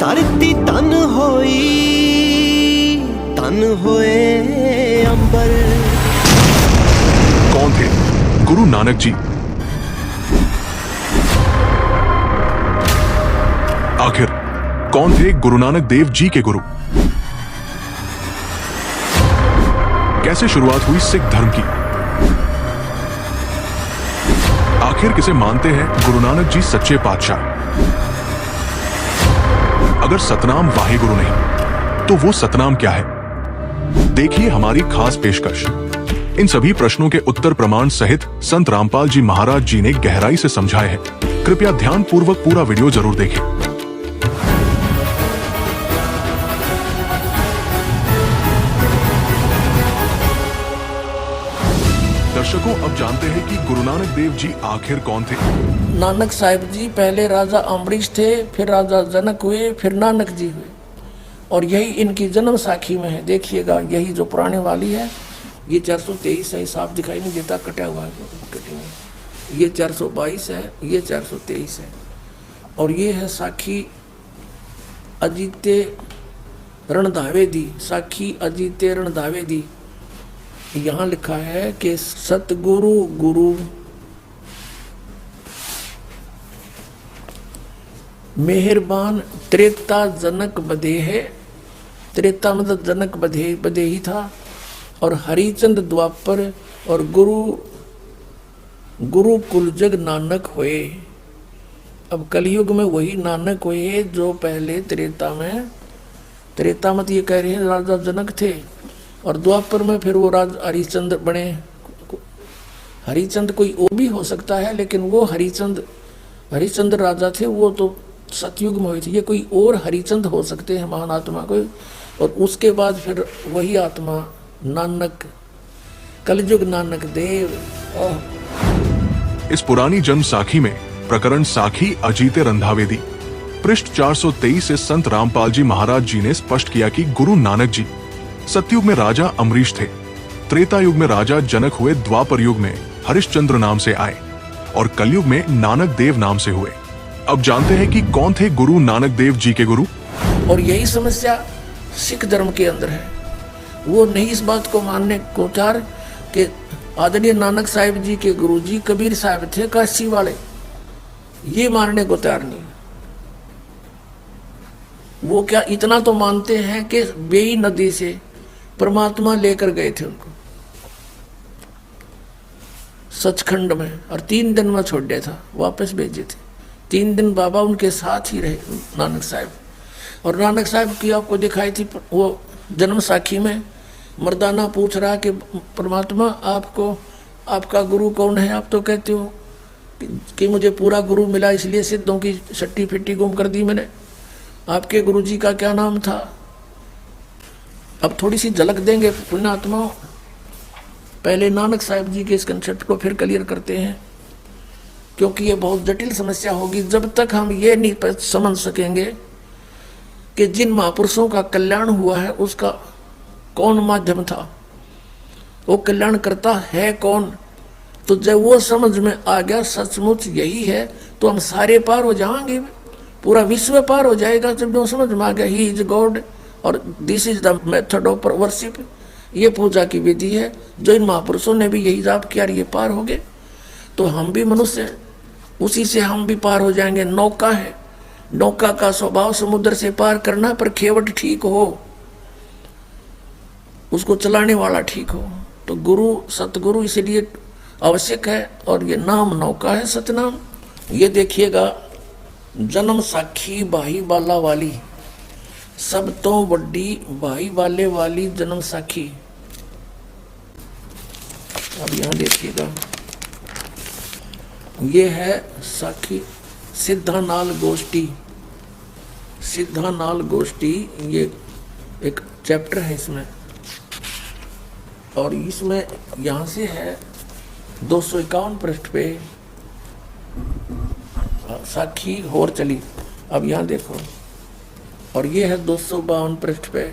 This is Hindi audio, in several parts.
धरती तन होई तन होए अंबर। कौन थे गुरु नानक जी? आखिर कौन थे गुरु नानक देव जी के गुरु? कैसे शुरुआत हुई सिख धर्म की? आखिर किसे मानते हैं गुरु नानक जी सच्चे पातशाह? अगर सतनाम वाहेगुरु नहीं तो वो सतनाम क्या है? देखिए हमारी खास पेशकश। इन सभी प्रश्नों के उत्तर प्रमाण सहित संत रामपाल जी महाराज जी ने गहराई से समझाए हैं। कृपया ध्यान पूर्वक पूरा वीडियो जरूर देखें। दर्शकों, अब जानते हैं कि गुरु नानक देव जी आखिर कौन थे। नानक साहिब जी पहले राजा अम्बरीश थे, फिर राजा जनक हुए, फिर नानक जी हुए, और यही इनकी जन्म साखी में है। देखिएगा, यही जो पुराने वाली है ये 423 है, साफ दिखाई नहीं देता, कटा हुआ है, ये 422 है, ये 423 है, और ये है साखी अजीते रणधावे दी। साखी अजीते रणधावे दी। यहाँ लिखा है कि सतगुरु गुरु मेहरबान त्रेता जनक बधे है। त्रेता मतलब जनक बधे ही था, और हरिचंद द्वापर, और गुरु कुलजग नानक हुए। अब कलयुग में वही नानक हुए जो पहले त्रेता मत ये कह रहे हैं राजा जनक थे, और द्वापर में फिर वो राजा हरिचंद बने। हरिचंद कोई और भी हो सकता है, लेकिन वो हरिचंद राजा थे, वो तो सतयुग में हुए थे। ये कोई और हरिचंद हो सकते हैं, महान आत्मा कोई, और उसके बाद फिर वही आत्मा नानक, कलयुग नानक देव। इस पुरानी जन्म साखी में प्रकरण साखी अजीते रंधावेदी पृष्ठ 423 से संत रामपाल जी महाराज जी ने स्पष्ट किया कि गुरु नानक जी सतयुग में राजा अम्बरीश थे, त्रेता युग में राजा जनक हुए, द्वापर युग में हरिश्चंद्र नाम से आए, और कलयुग में नानक देव नाम से हुए। अब जानते हैं कि कौन थे गुरु नानक देव जी के गुरु। और यही समस्या सिख धर्म के अंदर है। वो नहीं इस बात को मानने को तैयार कि आदरणीय नानक साहिब जी के गुरु जी कबीर साहब थे काशी वाले, ये मानने को तैयार नहीं। वो क्या इतना तो मानते हैं कि बेई नदी से परमात्मा लेकर गए थे उनको सचखंड में, और 3 दिन में छोड़ दिया था, वापस भेजे थे। 3 दिन बाबा उनके साथ ही रहे नानक साहब। और नानक साहब की आपको दिखाई थी वो जन्म साखी में, मर्दाना पूछ रहा कि परमात्मा आपका गुरु कौन है? आप तो कहते हो कि मुझे पूरा गुरु मिला, इसलिए सिद्धों की सट्टी फिट्टी गुम कर दी मैंने। आपके गुरु जी का क्या नाम था? अब थोड़ी सी झलक देंगे पुण्यात्मा। पहले नानक साहिब जी के इस कंसेप्ट को फिर क्लियर करते हैं, क्योंकि ये बहुत जटिल समस्या होगी जब तक हम ये नहीं समझ सकेंगे कि जिन महापुरुषों का कल्याण हुआ है उसका कौन माध्यम था, वो कल्याण करता है कौन। तो जब वो समझ में आ गया सचमुच यही है, तो हम सारे पार हो जाएंगे, पूरा विश्व पार हो जाएगा। जब वो समझ में आ गया ही इज गॉड और this is the method of worship, ये पूजा की विधि है, जो इन महापुरुषों ने भी यही जाप किया, ये पार हो गए, तो हम भी मनुष्य, उसी से हम भी पार हो जाएंगे। नौका है, नौका का स्वभाव समुद्र से पार करना, पर खेवट ठीक हो, उसको चलाने वाला ठीक हो। तो गुरु सतगुरु इसलिए आवश्यक है, और ये नाम नौका है सतनाम। ये देखिएगा, जन्म साखी भाई बाला वाली, सब तो बड़ी भाई वाले वाली जन्म साखी। अब यहां देखिएगा, ये है साखी सिद्धानाल गोष्ठी। सिद्धानाल गोष्ठी ये एक चैप्टर है इसमें, और इसमें यहाँ से है 251 पृष्ठ पे साखी होर चली। अब यहाँ देखो, और ये है 252 पृष्ठ पे।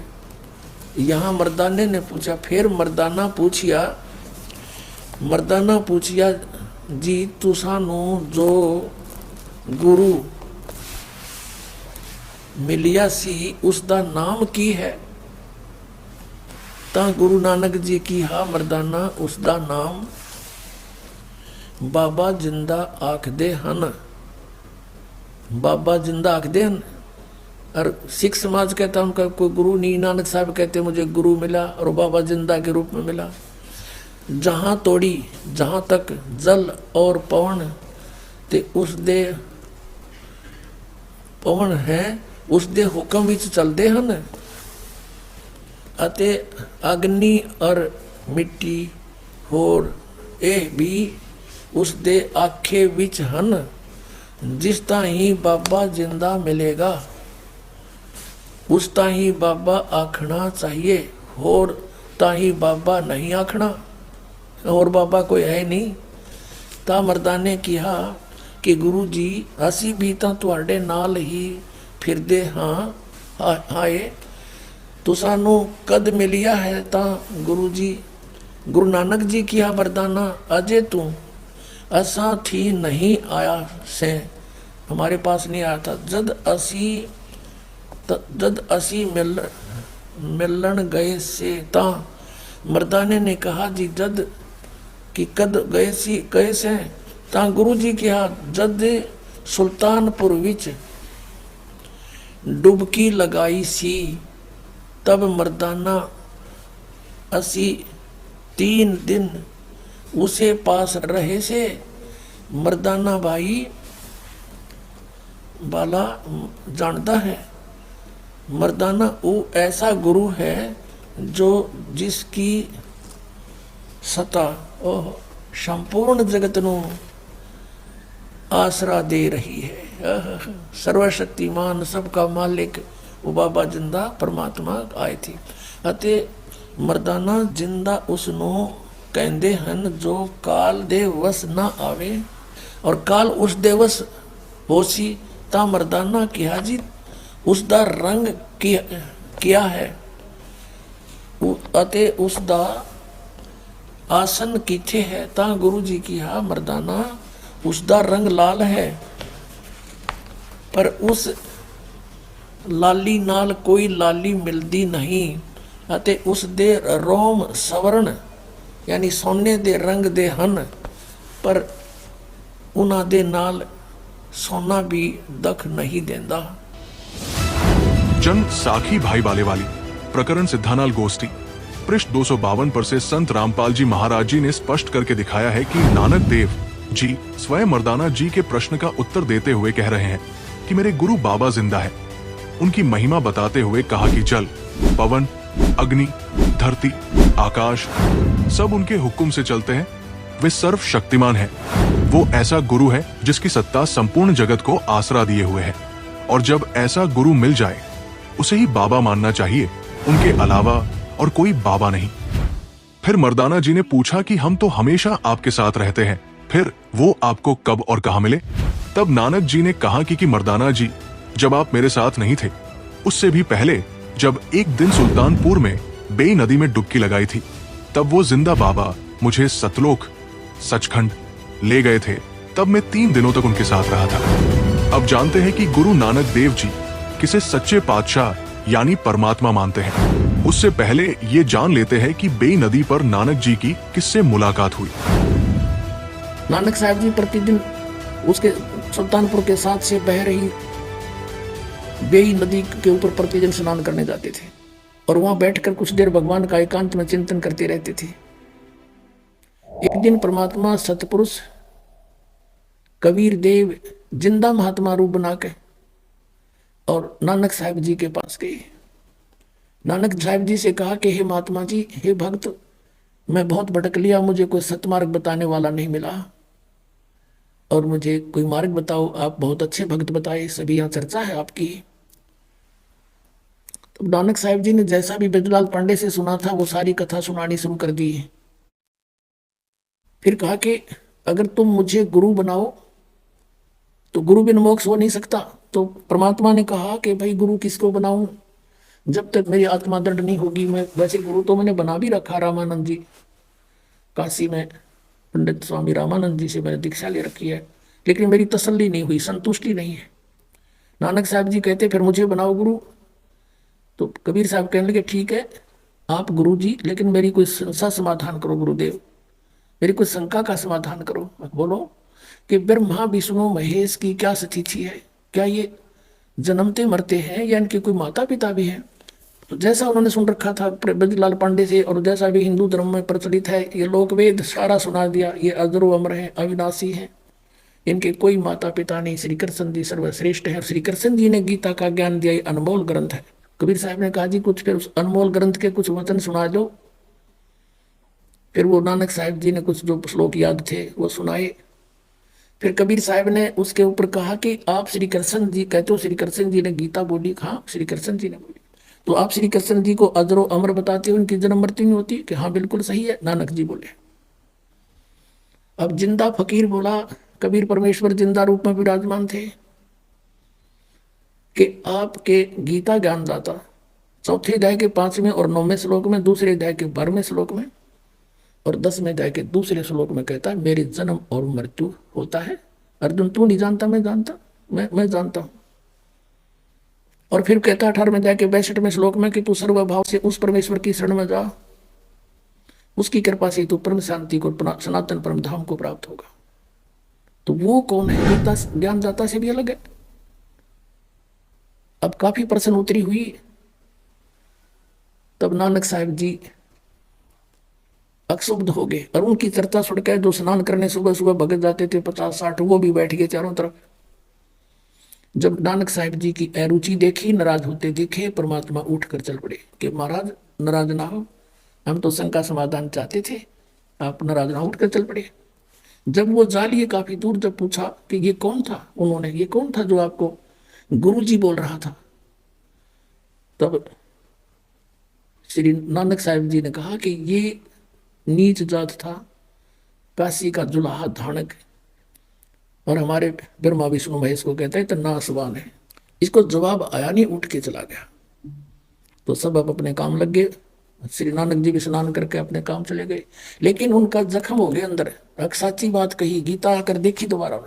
यहाँ मर्दाने ने पूछा, फिर मर्दाना पूछिया जी तू सानू जो गुरु मिलिया सी उसका नाम की है। ता गुरु नानक जी की हा मरदाना उसका नाम बाबा जिंदा आखदे हन। बाबा जिंदा आखदे हन। और सिख समाज कहता उनका कोई गुरु नहीं। नानक साहब कहते मुझे गुरु मिला और बाबा जिंदा के रूप में मिला। जहाँ तोड़ी जहाँ तक जल और पवन ते उस दे पवन है उस दे हुक्म विच चलते हैं। अते अग्नि और मिट्टी होर ए भी उस दे आखे विच हन। जिस ताही बाबा जिंदा मिलेगा उस ताही बाबा आखना चाहिए। होर ताही बाबा नहीं आखना। और बाबा कोई है नहीं। ता मर्दाने कहा कि गुरु जी असी भी तो तुहाडे नाल ही फिरदे हाँ हाए तो सानू कद मिलिया है। ता गुरु जी गुरु नानक जी कहा मर्दाना अजय तू असा थी नहीं आया से हमारे पास नहीं आया था। जद असी मिलन गए से ता मर्दाने ने कहा जी जद कि कद गए से ता गुरु जी कहा जद सुल्तानपुर विच डुबकी लगाई सी तब मर्दाना असी 3 दिन उसे पास रहे से। मर्दाना भाई बाला जानता है मर्दाना वो ऐसा गुरु है जो जिसकी सत्ता ओह संपूर्ण जगत नु आसरा दे रही है। सर्वशक्तिमान सबका मालिक वो बाबा जिंदा परमात्मा आए थी। अते मर्दाना जिंदा उसनों कहते हैं जो काल दे वस ना आवे और काल उस दे वस होसी। ता मर्दाना कहा जी उसका रंग क्या है अते उसका आसन किथे है। ता गुरु जी कहा मर्दाना उसका रंग लाल है पर उस लाली नाल कोई लाली मिलती नहीं। अते उस दे रोम सवरण यानी सोने दे रंग दे हन पर उन्हां दे नाल सोना भी दख नहीं देंदा। जन साखी भाई बाले वाली प्रकरण सिद्धानाल गोष्ठी पृष्ठ 252 पर से संत रामपाल जी महाराज जी ने स्पष्ट करके दिखाया है कि नानक देव जी स्वयं मर्दाना जी के प्रश्न का उत्तर देते हुए कह रहे हैं कि मेरे गुरु बाबा जिंदा है। उनकी महिमा बताते हुए कहा कि जल, पवन, अग्नि, धरती, आकाश सब उनके हुक्म से चलते हैं। वे सर्व शक्तिमान है। वो ऐसा गुरु है जिसकी सत्ता संपूर्ण जगत को आसरा दिए हुए है। और जब ऐसा गुरु मिल जाए उसे ही बाबा मानना चाहिए, उनके अलावा और कोई बाबा नहीं। फिर मर्दाना जी ने पूछा कि हम तो हमेशा आपके साथ रहते हैं, फिर वो आपको कब और कहां मिले? तब नानक जी ने कहा कि मर्दाना जी जब आप मेरे साथ नहीं थे उससे भी पहले जब एक दिन सुल्तानपुर में बेई नदी में डुबकी लगाई थी तब वो जिंदा बाबा मुझे सतलोक सचखंड ले गए थे। तब मैं 3 दिनों तक उनके साथ रहा था। अब जानते हैं कि गुरु नानक देव जी किसे सच्चे पातशाह यानी परमात्मा मानते हैं। उससे पहले ये जान लेते हैं कि बेई नदी पर नानक जी की किससे मुलाकात हुई। नानक साहब जी प्रतिदिन उसके सुल्तानपुर के साथ से बह रही बेई नदी के ऊपर प्रतिदिन स्नान करने जाते थे और वहां बैठकर कुछ देर भगवान का एकांत में चिंतन करते रहते थे। एक दिन परमात्मा सतपुरुष कबीर देव जिंदा महात्मा रूप बना के और नानक साहब जी के पास गए। नानक साहब जी से कहा कि हे महात्मा जी, हे भक्त, मैं बहुत भटक लिया, मुझे कोई सतमार्ग बताने वाला नहीं मिला और मुझे कोई मार्ग बताओ। आप बहुत अच्छे भक्त बताए, सभी यहाँ चर्चा है आपकी। तो नानक साहब जी ने जैसा भी बिरजूलाल पांडे से सुना था वो सारी कथा सुनानी शुरू कर दी। फिर कहा कि अगर तुम मुझे गुरु बनाओ तो गुरु बिन मोक्ष हो नहीं सकता। तो परमात्मा ने कहा कि भाई गुरु किसको बनाऊं, जब तक मेरी आत्मा दंड नहीं होगी। मैं वैसे गुरु तो मैंने बना भी रखा, रामानंद जी काशी में पंडित स्वामी रामानंद जी से मैंने दीक्षा ले रखी है, लेकिन मेरी तसल्ली नहीं हुई, संतुष्टि नहीं है। नानक साहब जी कहते फिर मुझे बनाओ गुरु। तो कबीर साहब कहने लगे ठीक है आप गुरु जी, लेकिन मेरी कोई समस्या समाधान करो गुरुदेव, मेरी कोई शंका का समाधान करो। बोलो कि ब्रह्मा विष्णु महेश की क्या स्थिति है, क्या ये जन्मते मरते हैं या इनके कोई माता पिता भी हैं? तो जैसा उन्होंने सुन रखा था ब्रजलाल पांडे से, और जैसा भी हिंदू धर्म में प्रचलित है, ये लोक वेद सारा सुना दिया, ये अजरो अमर है, अविनाशी है, इनके कोई माता पिता नहीं, श्री कृष्ण जी सर्वश्रेष्ठ है। श्री कृष्ण जी ने गीता का ज्ञान दिया, ये अनमोल ग्रंथ है। कबीर साहब ने कहा जी कुछ फिर उस अनमोल ग्रंथ के कुछ वचन सुना दो। फिर वो नानक साहब जी ने कुछ जो श्लोक याद थे वो सुनाए। फिर कबीर साहब ने उसके ऊपर कहा कि आप श्री कृष्ण जी कहते हो, श्री कृष्ण जी ने गीता बोली, हाँ श्री कृष्ण जी ने बोली, तो आप श्री कृष्ण जी को अजरो अमर बताते हो, उनकी जन्म मृत्यु नहीं होती? कि हाँ बिल्कुल सही है, नानक जी बोले। अब जिंदा फकीर बोला, कबीर परमेश्वर जिंदा रूप में विराजमान थे, कि आपके गीता ज्ञानदाता चौथे अध्याय के 5वें और 9वें श्लोक में, दूसरे अध्याय के 12वें श्लोक में और 10वें अध्याय के दूसरे श्लोक में कहता है मेरे जन्म और मृत्यु होता है। अर्जुन तू नहीं जानता, मैं जानता, मैं जानता हूं। और फिर कहता है 18वें अध्याय के 62वें श्लोक में कि तू सर्वभाव से उस परमेश्वर की शरण में जा, उसकी कृपा से तू परम शांति को, सनातन परम धाम को प्राप्त होगा। तो वो कौन है? गीता ज्ञानदाता से भी अलग है। अब काफी प्रश्न उत्तरी हुई, तब नानक साहब जी अक्षुब्ध हो गए, और उनकी चर्चा सुनकर जो स्नान करने सुबह सुबह भगत जाते थे 50-60, वो भी बैठ गए चारों तरफ। जब नानक साहब जी की अरुचि देखी, नाराज होते देखे, परमात्मा उठकर चल पड़े कि महाराज नाराज ना हो, हम तो शंका समाधान चाहते थे, आप नाराज ना, उठकर चल पड़े। जब वो जा लिए काफी दूर, जब पूछा कि ये कौन था, उन्होंने ये कौन था जो आपको गुरु जी बोल रहा था, तब श्री नानक साहब जी ने कहा कि ये नीच जात था, काशी का जुलाहा धानक, और हमारे ब्रह्मा विष्णु महेश को कहता है तो नासवान है। इसको जवाब आया नहीं, उठ के चला गया। तो सब अब अपने काम लग गए। श्री नानक जी भी स्नान करके अपने काम चले गए, लेकिन उनका जख्म हो गया अंदर। एक साची बात कही, गीता आकर देखी दोबारा,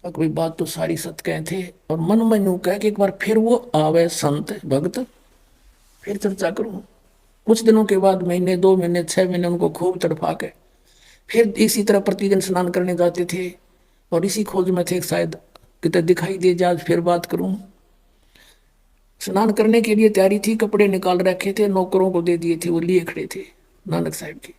कोई बात तो सारी सत्य कहे थे, और मन में यूं कह कि एक बार फिर वो आवे संत भक्त, फिर चर्चा करूं। कुछ दिनों के बाद, महीने 2 महीने 6 महीने उनको खूब तड़फा के फिर इसी तरह प्रतिदिन स्नान करने जाते थे, और इसी खोज में थे शायद कितने दिखाई दे जाए, आज फिर बात करूं। स्नान करने के लिए तैयारी थी, कपड़े निकाल रखे थे, नौकरों को दे दिए थे, वो लिए खड़े थे नानक साहब की।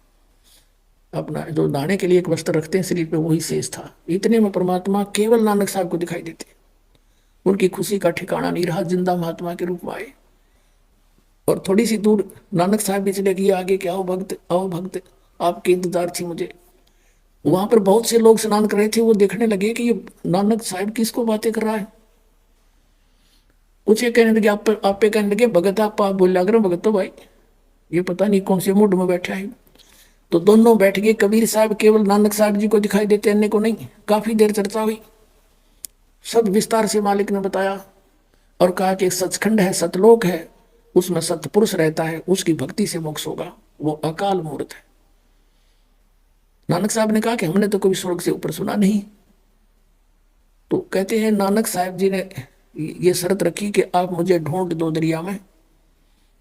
अपना जो नहाने के लिए एक वस्त्र रखते हैं शरीर पे, वही शेष था। इतने में परमात्मा केवल नानक साहब को दिखाई देते। उनकी खुशी का ठिकाना नहीं रहा, जिंदा महात्मा के रूप में आए। और थोड़ी सी दूर नानक साहब भी चले गए आगे कि आओ भक्त, आओ भक्त, आपके इंतजार थी मुझे। वहां पर बहुत से लोग स्नान कर रहे थे, वो देखने लगे कि ये नानक साहब किसको बातें कर रहा है। कुछ कहने लगे, आप पे कहने लगे भगत, आप बोल लग रहे भगत, तो भाई ये पता नहीं कौन से मूड में बैठा है। तो दोनों बैठ गए, कबीर साहब केवल नानक साहब जी को दिखाई देते, अन्य को नहीं। काफी देर चर्चा हुई, सब विस्तार से मालिक ने बताया, और कहा कि एक सचखंड है, सतलोक है, उसमें सतपुरुष रहता है, उसकी भक्ति से मोक्ष होगा, वो अकाल मूर्त है। नानक साहब ने कहा कि हमने तो कभी स्वर्ग से ऊपर सुना नहीं। तो कहते हैं नानक साहब जी ने ये शर्त रखी कि आप मुझे ढूंढ दो दरिया में,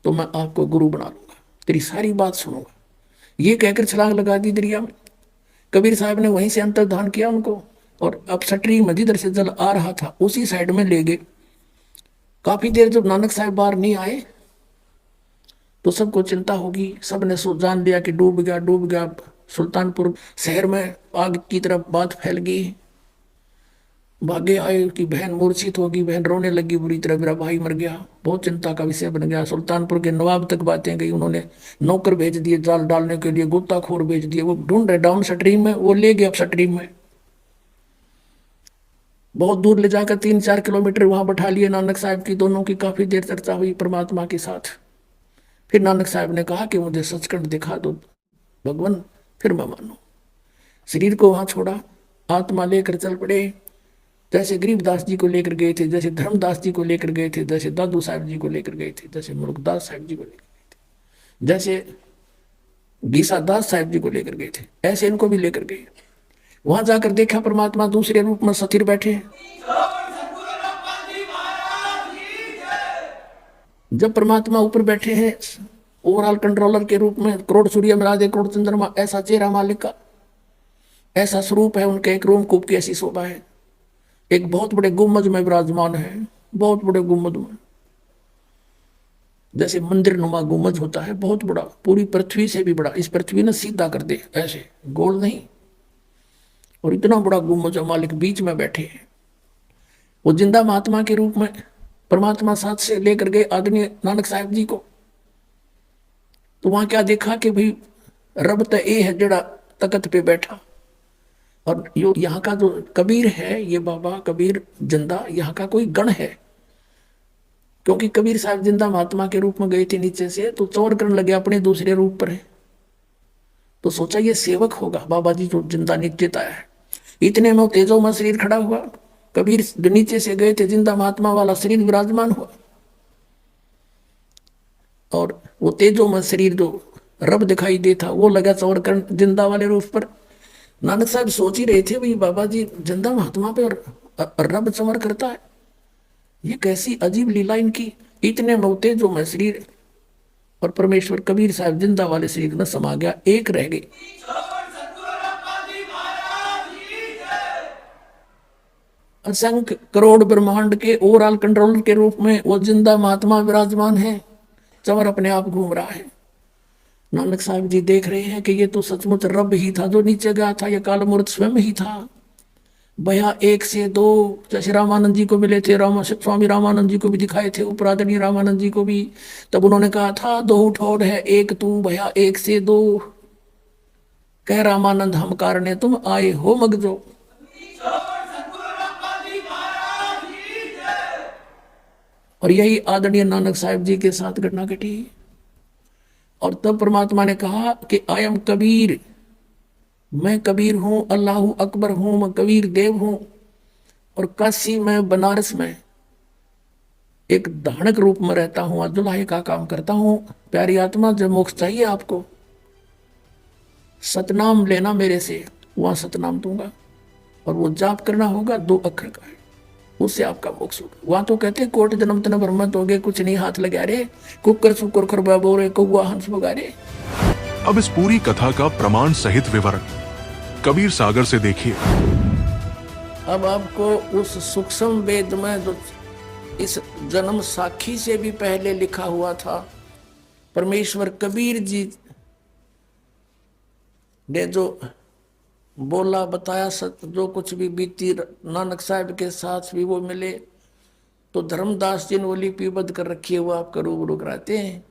तो मैं आपको गुरु बना लूंगा, तेरी सारी बात सुनूंगा। ये कहकर छलांग लगा दी दरिया में। कबीर साहब ने वहीं से अंतर्धान किया उनको, और अब सटरी में जिधर से जल आ रहा था उसी साइड में ले गए। काफी देर जब नानक साहब बाहर नहीं आए तो सबको चिंता होगी, सबने जान लिया कि डूब गया, डूब गया। सुल्तानपुर शहर में आग की तरफ बात फैल गई। भागे आए कि बहन मूर्छित होगी, बहन रोने लगी बुरी तरह, मेरा भाई मर गया। बहुत चिंता का विषय बन गया। सुल्तानपुर के नवाब तक बातें गई, उन्होंने नौकर भेज दिए जाल डालने के लिए, गोताखोर भेज दिए, वो ढूंढ रहे डाउन स्ट्रीम में, वो ले गए अप स्ट्रीम में। बहुत दूर ले जाकर 3-4 किलोमीटर वहां बैठा लिए नानक साहब की। दोनों की काफी देर चर्चा हुई परमात्मा के साथ। फिर नानक साहब ने कहा कि मुझे सचखंड दिखा दो भगवान, फिर मैं मानू। शरीर को वहां छोड़ा, आत्मा लेकर चल पड़े। जैसे गरीबदास जी को लेकर गए थे, जैसे धर्मदास जी को लेकर गए थे, जैसे दादू साहब जी को लेकर गए थे, जैसे मुल्कदास साहब जी को लेकर गए थे, जैसे गीसादास साहब जी को लेकर गए थे, ऐसे इनको भी लेकर गए। वहां जाकर देखा परमात्मा दूसरे रूप में स्थिर बैठे हैं। जब परमात्मा ऊपर बैठे हैं ओवरऑल कंट्रोलर के रूप में, करोड़ सूर्य महाराज करोड़ चंद्रमा, ऐसा चेहरा मालिक का, ऐसा स्वरूप है उनके, एक रोमकूप की ऐसी शोभा है, एक बहुत बड़े गुम्बद में विराजमान है, बहुत बड़े गुम्बद में, जैसे मंदिर नुमा गुम्बद होता है, बहुत बड़ा, पूरी पृथ्वी से भी बड़ा, इस पृथ्वी ने सीधा कर दे ऐसे, गोल नहीं, और इतना बड़ा गुम्बद मालिक बीच में बैठे हैं। वो जिंदा महात्मा के रूप में परमात्मा साथ से लेकर गए आदरणीय नानक साहब जी को, तो वहां क्या देखा कि भाई रब तो ये है जड़ा तकत पे बैठा, और यो यहाँ का जो कबीर है, ये बाबा कबीर जिंदा यहाँ का कोई गण है, क्योंकि कबीर साहब जिंदा महात्मा के रूप में गए थे नीचे से, तो चौर करने लगे अपने दूसरे रूप पर है, तो सोचा ये सेवक होगा बाबा जी जो जिंदा नीचे आया है। इतने में तेजो में शरीर खड़ा हुआ, कबीर नीचे से गए थे जिंदा महात्मा वाला शरीर विराजमान हुआ, और वो तेजो में शरीर जो रब दिखाई देता वो लगा चौर कर जिंदा वाले रूप पर। नानक साहब सोच ही रहे थे भाई बाबा जी जिंदा महात्मा पे और रब चमर करता है, ये कैसी अजीब लीला इनकी। इतने मौते जो मैं शरीर और परमेश्वर कबीर साहब जिंदा वाले शरीर में समा गया, एक रह गई। असंख्य करोड़ ब्रह्मांड के ओवरऑल कंट्रोलर के रूप में वो जिंदा महात्मा विराजमान है, चमर अपने आप घूम रहा है। नानक साहब जी देख रहे हैं कि ये तो सचमुच रब ही था जो नीचे गया था, ये काल मूर्त स्वयं ही था। भैया 1 से 2 जैसे रामानंद जी को मिले थे, स्वामी रामानंद जी को भी दिखाए थे, उपराधनीय रामानंद जी को भी, तब उन्होंने कहा था 2 ठोर है 1 तू, भैया 1 से 2 कह रामानंद हम कारणे तुम आए हो मगजो। और यही आदरणीय नानक साहब जी के साथ घटना घटी। और तब परमात्मा ने कहा कि आई एम कबीर, मैं कबीर हूं, अल्लाह अकबर हूं, मैं कबीर देव हूं। और काशी में बनारस में एक धानक रूप में रहता हूं, अब्दुल्लाह का काम करता हूं। प्यारी आत्मा जब मोक्ष चाहिए आपको, सतनाम लेना मेरे से, वहां सतनाम दूंगा, और वो जाप करना होगा 2 अक्षर का है, उससे आपका मोक्ष होगा। वहां तो कहते कोट जन्म तन भ्रमत हो गए, कुछ नहीं हाथ लगा रे, कुकर सुकर खरबा बोरे कौआ हंस बगारे। अब इस पूरी कथा का प्रमाण सहित विवरण कबीर सागर से देखिए। अब आपको उस सूक्ष्म वेद में जो इस जन्म साखी से भी पहले लिखा हुआ था, परमेश्वर कबीर जी ने जो बोला बताया, जो कुछ भी बीती नानक साहब के साथ भी वो मिले, तो धर्मदास जी ने वो लिपिबद्ध कर रखी है, वो आपका रूबरू कराते हैं,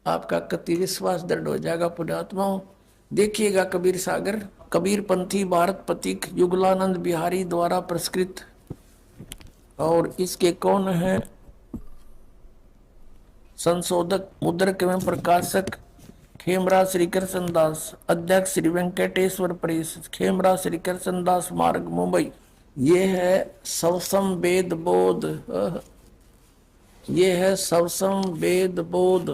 आपका कति विश्वास दृढ़ हो जाएगा। पुण्यात्माओं देखिएगा कबीर सागर, कबीर पंथी भारत पथिक युगलानंद बिहारी द्वारा पुरस्कृत, और इसके कौन है संशोधक मुद्रक एवं प्रकाशक खेमराज श्री कृष्ण दास, अध्यक्ष श्री वेंकटेश्वर प्रेस, खेमराज श्री कृष्ण दास मार्ग मुंबई। ये है सवसम वेद बोध, ये है सवसम वेद बोध,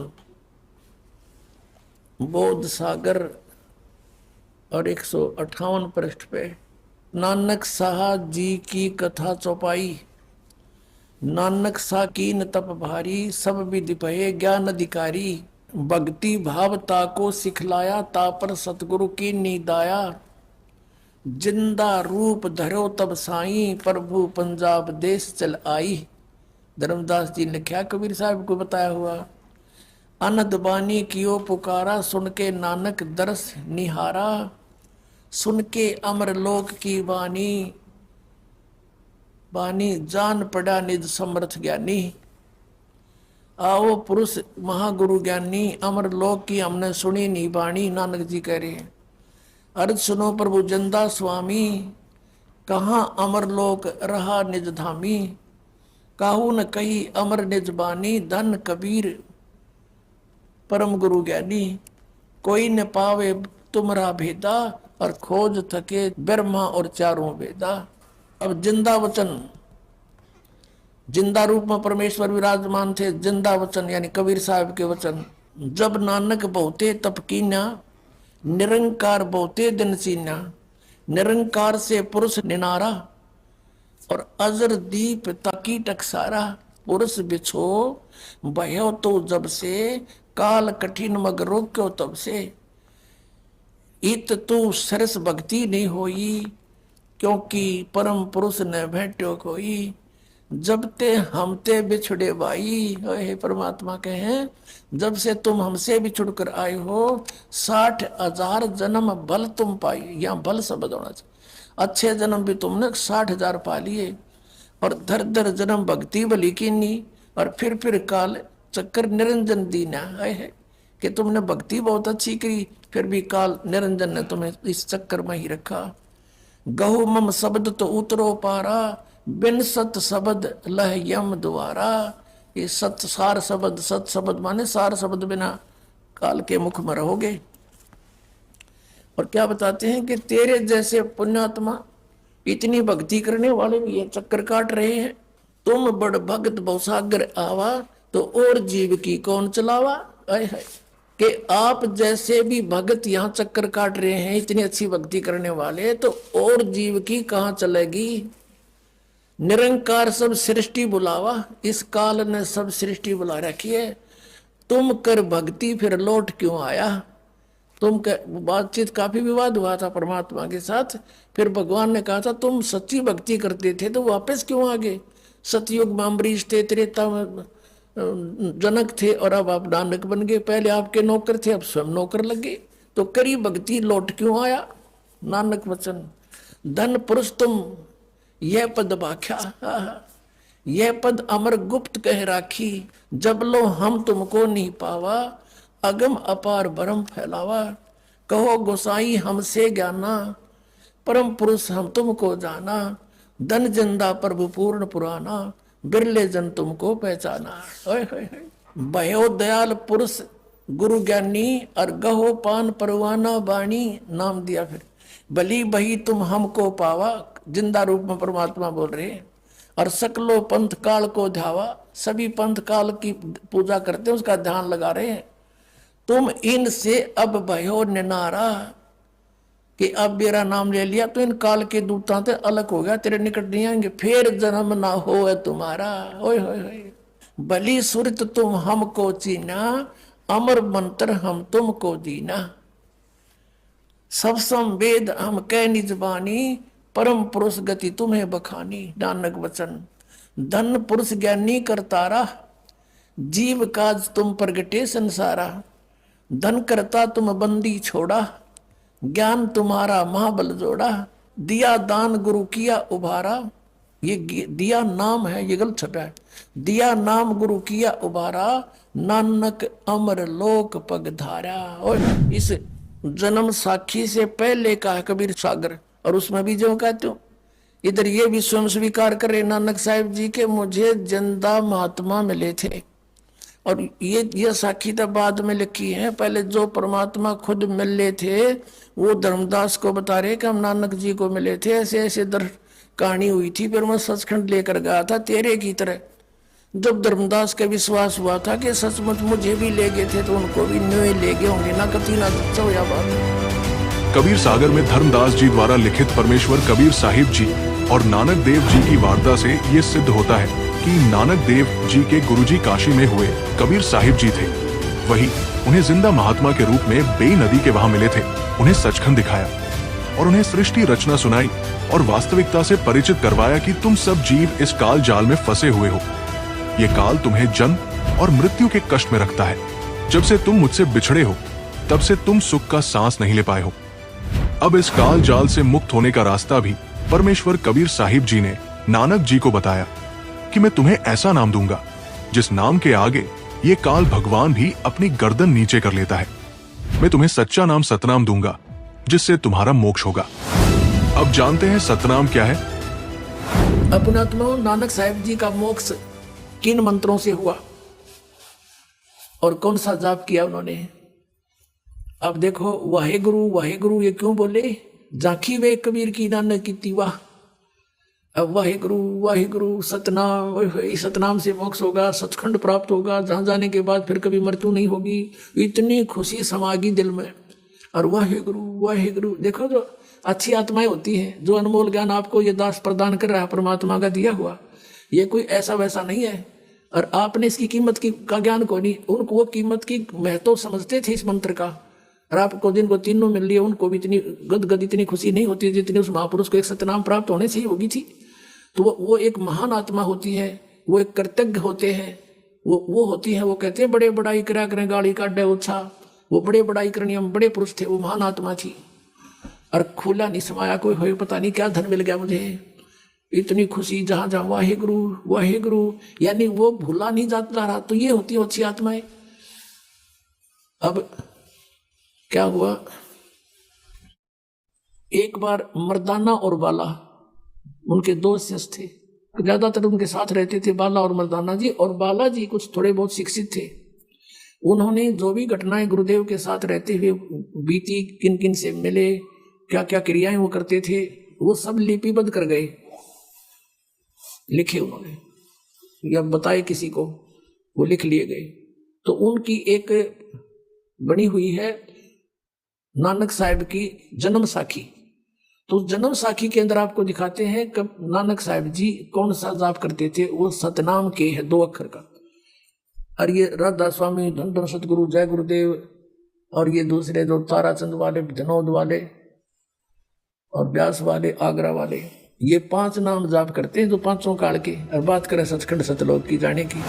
बोध सागर, और 158 पृष्ठ पे नानक साहब जी की कथा चौपाई। नानक सा कीन तप भारी, सब विधि भये ज्ञान अधिकारी, भक्ति भाव ताको सिखलाया, तापर सतगुरु की नीदाया, जिंदा रूप धरो तब साई, प्रभु पंजाब देश चल आई। धर्मदास जी ने क्या कबीर साहब को बताया हुआ, अनद बानी कियो पुकारा, सुन के नानक दरस निहारा, सुन के अमर लोक की वाणी, बानी जान पड़ा निज समर्थ ज्ञानी। आओ पुरुष महागुरु ज्ञानी, अमर लोक की हमने सुनी नहीं बाणी। नानक जी कह रहे हैं, अर्ज सुनो प्रभु जंदा स्वामी, कहाँ अमर लोक रहा निज धामी, काहू न कही अमर निज बानी, धन कबीर परम गुरु ज्ञानी, कोई न पावे तुमरा भेदा, और खोज थके ब्रह्मा और चारों वेदा। अब जिंदा वचन, जिंदा रूप में परमेश्वर विराजमान थे, जिंदा वचन यानी कबीर साहब के वचन। जब नानक बहुते तप कीन्या, निरंकार बहुते दिन सीन्या, निरंकार से पुरुष निनारा, और अजर दीप ताकी टकसारा। पुरुष बिछो भयो तो जब से, काल कठिन मग रोक्यो तब से। इत तू सरस भक्ति नहीं होई, क्योंकि परम पुरुष न भेंट्यो कोई। जब ते हमते बिछड़े भाई, हे परमात्मा कहे जब से तुम हमसे बिछुड़ कर आए हो 60,000 जन्म बल तुम पाई। यहाँ बल शब्द होना चाहिए। अच्छे जन्म भी तुमने 60,000 पा लिए, और धर धर जन्म भक्ति बली कीनी, और फिर काल चक्कर निरंजन दीना है कि तुमने भक्ति बहुत अच्छी करी, फिर भी काल निरंजन ने तुम्हें इस चक्कर में ही रखा। गहु मम शब्द तो उतरो पारा, बिन सत शब्द लह यम द्वारा। ये सत सार शब्द, सत शब्द माने सार शब्द बिना काल के मुख में रहोगे। और क्या बताते हैं कि तेरे जैसे पुण्यात्मा इतनी भक्ति करने वाले भी ये चक्कर काट रहे हैं। तुम बड़ भगत बहुसागर आवा, तो और जीव की कौन चलावा। आए है कि आप जैसे भी भगत यहाँ चक्कर काट रहे हैं, इतनी अच्छी भक्ति करने वाले, तो और जीव की कहाँ चलेगी। निरंकार सब सृष्टि बुलावा, इस काल ने सब सृष्टि बुला रखी है। तुम कर भक्ति फिर लौट क्यों आया। तुम बातचीत काफी विवाद हुआ था परमात्मा के साथ। फिर भगवान ने कहा था तुम सच्ची भक्ति करते थे तो वापस क्यों आ गए। सतयुग में अम्बरीश थे, त्रेता में जनक थे, और अब आप नानक बन गए। पहले आपके नौकर थे, अब स्वयं नौकर लग गए। तो करी भक्ति लौट क्यों आया। नानक वचन धन पुरुष तुम यह पद भाख्या, यह पद अमर गुप्त कह राखी। जब लो हम तुमको नहीं पावा, अगम अपार भरम फैलावा। कहो गोसाई हमसे ज्ञाना, परम पुरुष हम तुमको जाना। धन जिंदा प्रभु पूर्ण पुराना, बिरले जन तुमको पहचाना। भयो दयाल पुरुष गुरु ज्ञानी, और गहो पान परवाना बाणी। नाम दिया फिर बली बही तुम हमको पावा। जिंदा रूप में परमात्मा बोल रहे हैं। और सकलो पंथ काल को ध्यावा, सभी पंथ काल की पूजा करते हैं, उसका ध्यान लगा रहे हैं। तुम इनसे अब भयो निनारा, कि अब मेरा नाम ले लिया तो इन काल के दूतां से अलग हो गया, तेरे निकट नहीं आएंगे। फिर जन्म ना हो है तुम्हारा। ओए होए होए भली सुरत तुम हमको चीना, अमर मंत्र हम तुमको दीना। सब संवेद हम कह निज बानी, परम पुरुष गति तुम्हें बखानी। नानक वचन धन पुरुष ज्ञानी करतारा, जीव काज तुम प्रगटे संसारा। धन करता तुम बंदी छोड़ा, ज्ञान तुम्हारा महाबल जोड़ा। दिया दान गुरु किया उभारा, ये दिया नाम है, ये गलत छपा है। दिया नाम गुरु किया उभारा, नानक अमर लोक पग धारा। और इस जन्म साखी से पहले का कबीर सागर, और उसमें भी जो कहते हो इधर ये भी स्वयं स्वीकार करे नानक साहिब जी के मुझे जिंदा महात्मा मिले थे। और ये साखी तो बाद में लिखी है। पहले जो परमात्मा खुद मिले थे वो धर्मदास को बता रहे कि हम नानक जी को मिले थे, ऐसे ऐसे कहानी हुई थी। फिर मैं सचखंड लेकर गया था तेरे की तरह। जब धर्मदास का विश्वास हुआ था कि सचमुच मुझे भी ले गए थे, तो उनको भी न्योय ले गए होंगे ना। कति ना या बात। कबीर सागर में धर्मदास जी द्वारा लिखित परमेश्वर कबीर साहिब जी और नानक देव जी की वार्ता से ये सिद्ध होता है कि नानक देव जी के गुरुजी काशी में हुए कबीर साहिब जी थे, वही उन्हें जिंदा महात्मा के रूप में बेई नदी के वहां मिले थे। उन्हें सचखंड दिखाया और उन्हें सृष्टि रचना सुनाई और वास्तविकता से परिचित करवाया कि तुम सब जीव इस काल जाल में फंसे हुए हो। ये काल तुम्हें जन्म और मृत्यु के कष्ट में रखता है। जब से तुम मुझसे बिछड़े हो तब से तुम सुख का सांस नहीं ले पाए हो। अब इस काल जाल से मुक्त होने का रास्ता भी परमेश्वर कबीर साहिब जी ने नानक जी को बताया कि मैं तुम्हें ऐसा नाम दूंगा जिस नाम के आगे ये काल भगवान भी अपनी गर्दन नीचे कर लेता है। मैं तुम्हें सच्चा नाम सतनाम दूंगा जिससे तुम्हारा मोक्ष होगा। अब जानते हैं सतनाम क्या है। अपनात्मा नानक साहिब जी का मोक्ष किन मंत्रों से हुआ और कौन सा जाप किया उन्होंने। अब देखो वाहेगुरु वाहेगुरु ये क्यों बोले। झांकी वे कबीर की नानक की तीवा। अब वाहेगुरु वाहेगुरु सतनाम, सतनाम से मोक्ष होगा, सचखंड प्राप्त होगा, जहां जाने के बाद फिर कभी मृत्यु नहीं होगी। इतनी खुशी समागी दिल में। और वाहेगुरु वाहेगुरु देखो, जो अच्छी आत्माएं होती हैं, जो अनमोल ज्ञान आपको ये दास प्रदान कर रहा है परमात्मा का दिया हुआ, ये कोई ऐसा वैसा नहीं है। और आपने इसकी कीमत की का ज्ञान को नहीं, उनको वो कीमत की महत्व समझते थे इस मंत्र का। और आपको जिनको तीनों मिल रही है उनको भी इतनी गदगद इतनी खुशी नहीं होती जितनी उस महापुरुष को एक सतनाम प्राप्त होने से ही होगी थी। तो वो एक महान आत्मा होती है, वो एक कृतज्ञ होते हैं, वो होती है, वो कहते हैं बड़े बड़ाई करा करें गाड़ी काटे उच्छा, वो बड़े बड़ाई करनी, हम बड़े पुरुष थे, वो महान आत्मा थी। और खुला नहीं समाया कोई हो, पता नहीं क्या धन मिल गया मुझे, इतनी खुशी जहां जहां वाहे गुरु, यानी वो भूला नहीं जाता रहा। तो ये होती है अच्छी आत्माएं। अब क्या हुआ, एक बार मर्दाना और बाला उनके दो शिष्य थे, ज्यादातर उनके साथ रहते थे बाला और मर्दाना जी। और बाला जी कुछ थोड़े बहुत शिक्षित थे, उन्होंने जो भी घटनाएं गुरुदेव के साथ रहते हुए बीती, किन किन से मिले, क्या क्या क्रियाएं वो करते थे, वो सब लिपिबद्ध कर गए, लिखे उन्होंने, या बताए किसी को, वो लिख लिए गए। तो उनकी एक बनी हुई है नानक साहिब की जन्म साखी। तो जन्म साखी के अंदर आपको दिखाते हैं कब नानक साहिब जी कौन सा जाप करते थे। वो सतनाम के है 2 अक्षर का। और ये राधा स्वामी, धन धन सतगुरु, जय गुरुदेव, और ये दूसरे जो ताराचंद वाले, जनौद वाले और व्यास वाले, आगरा वाले, ये 5 नाम जाप करते हैं जो 5 काल के। और बात करें सचखंड सतलोक की जाने की,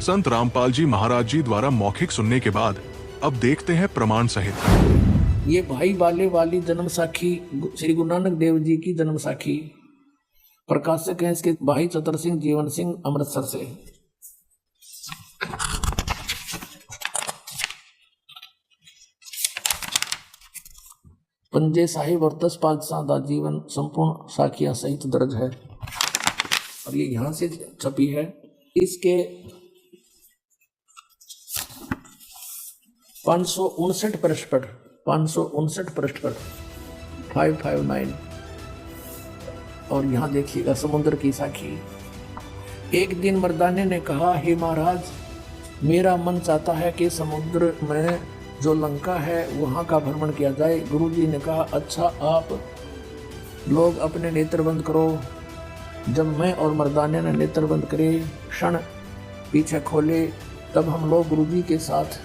संत रामपाल जी महाराज जी द्वारा मौखिक सुनने के बाद अब देखते हैं प्रमाण सहित। ये भाई बाले वाली जन्म साखी श्री गुरु नानक देव जी की जन्म साखी, प्रकाशक हैं इसके भाई चतर सिंह जीवन सिंह अमृतसर से। पंजे साहिब और 10 पातशाह दा जीवन संपूर्ण साखियां सहित दर्ज है। और ये यहां से छपी है। इसके 559 पृष्ठ पर 559 और यहाँ देखिएगा समुद्र की साखी। एक दिन मर्दाने ने कहा, हे महाराज, मेरा मन चाहता है कि समुद्र में जो लंका है वहाँ का भ्रमण किया जाए। गुरुजी ने कहा, अच्छा, आप लोग अपने नेत्र बंद करो। जब मैं और मर्दाने ने नेत्र बंद करे, क्षण पीछे खोले, तब हम लोग गुरुजी के साथ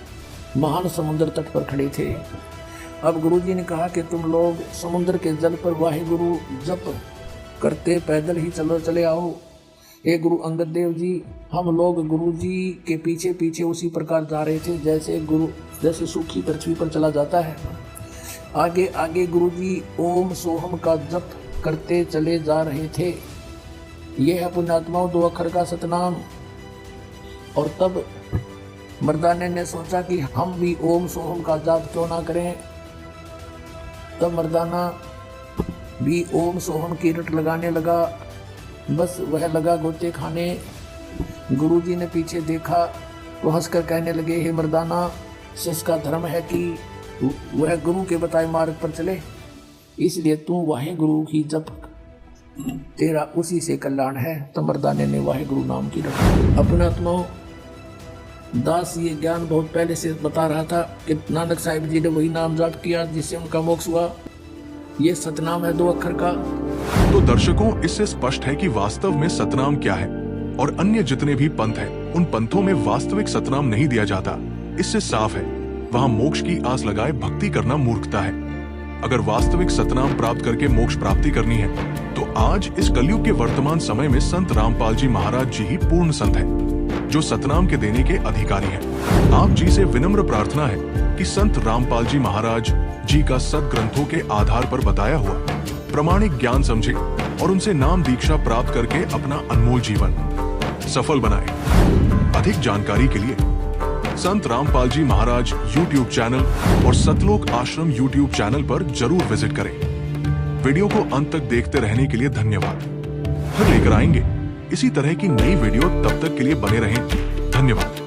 महान समुद्र तट पर खड़े थे। अब गुरुजी ने कहा कि तुम लोग समुद्र के जल पर वाहिगुरु जप करते पैदल ही चले आओ। हे गुरु अंगद देव जी, हम लोग गुरुजी के पीछे पीछे उसी प्रकार जा रहे थे जैसे सूखी पृथ्वी पर चला जाता है। आगे आगे गुरुजी ओम सोहम का जप करते चले जा रहे थे। यह है पुण्यात्माओं 2 अक्षर का सतनाम। और तब मर्दाने ने सोचा कि हम भी ओम सोहम का जाप क्यों ना करें। तब मर्दाना भी ओम सोहम की रट लगाने लगा। बस वह लगा गोते खाने। गुरुजी ने पीछे देखा तो हंसकर कहने लगे, हे मर्दाना, शिष्य का धर्म है कि वह गुरु के बताए मार्ग पर चले, इसलिए तू वाहे गुरु की जप, तेरा उसी से कल्याण है। तो मर्दाने ने वाहे गुरु नाम की रट। अपना आत्माओं, दास ये ज्ञान बहुत पहले से बता रहा था कि नानक साहिब जी ने वही नाम जाप किया जिससे उनका मोक्ष हुआ। ये सतनाम है 2 अक्षर का। तो दर्शकों, इससे स्पष्ट है कि वास्तव में सतनाम क्या है और अन्य जितने भी पंथ हैं, उन पंथों में वास्तविक सतनाम नहीं दिया जाता। इससे साफ है, वहाँ मोक्ष की आस लगाए भक्ति करना मूर्खता है। अगर वास्तविक सतनाम प्राप्त करके मोक्ष प्राप्ति करनी है तो आज इस कलयुग के वर्तमान समय में संत रामपाल जी महाराज जी ही पूर्ण संत है, जो सतनाम के देने के अधिकारी हैं। आप जी से विनम्र प्रार्थना है कि संत रामपाल जी महाराज जी का सदग्रंथों के आधार पर बताया हुआ प्रमाणिक ज्ञान समझे और उनसे नाम दीक्षा प्राप्त करके अपना अनमोल जीवन सफल बनाए। अधिक जानकारी के लिए संत रामपाल जी महाराज YouTube चैनल और सतलोक आश्रम YouTube चैनल पर जरूर विजिट करें। वीडियो को अंत तक देखते रहने के लिए धन्यवाद। फिर लेकर आएंगे इसी तरह की नई वीडियो, तब तक के लिए बने रहें। धन्यवाद।